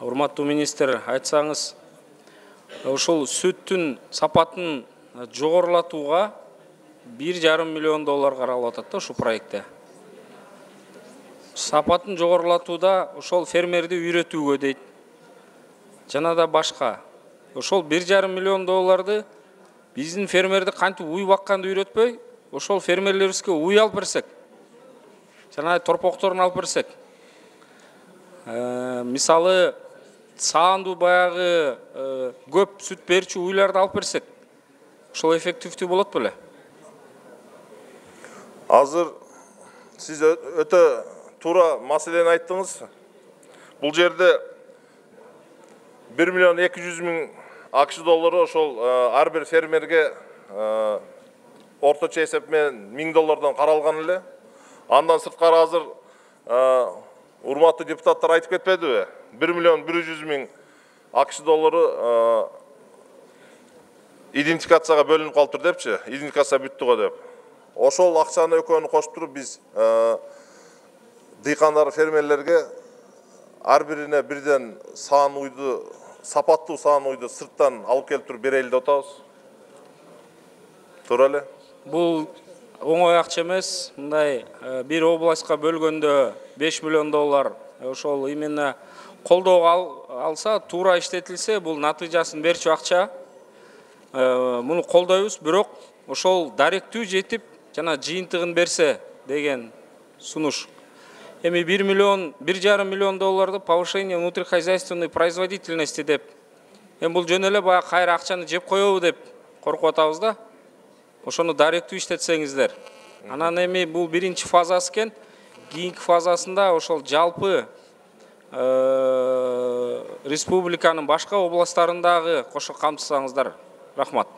Урматтуу министр, айтсаңыз, ошол сүттүн сапатын жогорулатууга $1,5 миллион каралып атат да ушул проектте. Сапатын жогорулатууда ошол фермерди үйрөтүүгө дейт. Жана да башка. Ошол $1,5 миллион биздин фермерди кантип уй бакканды үйрөтпөй, ошол фермерлерибизге уй алып берсек, жана торпокторун алып берсек. Мисалы, саандуу баягы көп сүт берчү уйларды алып берсек, ошол эффективдүү болот беле? Азыр сиз өтө туура маселени айттыңыз. Бул жерде $1,200,000 ақш ошол ар бир фермерге орточо эсеп менен $1000 каралган эле. Андан сырткары азыр урматтуу депутаттар айтып кетпедиби? $1,100,000 ақш идентификацияга бөлүнүп калыптыр депчи, идентификация бүттү го деп. Ошол акчаны экөөнү кошуп туруп биз дыйкандар фермерлерге ар бирине бирден саан уйду, сапаттуу саан уйду сырттан алып келип туруп берели деп атабыз. Туура эле? Бул оңой акча эмес. Мындай бир областка бөлгөндө $5 миллион ошол именно колдоого алса, туура иштетилсе, бул натыйжасын берчү акча. Муну колдойбуз, бирок ошол даректүү жетип, жана жыйынтыгын берсе деген сунуш. Эми $1,5 миллион повышение внутрихозяйственной производительности деп. Бул жөн эле баягы кайра акчаны жеп коебу деп коркуп атабыз да. Ошону даректүү иштетсеңиздер. Анан эми бул биринчи фазасы экен. Кийинки фазасында ошол жалпы республиканын башка областтарындагы кошо камтысаңыздар. Рахмат.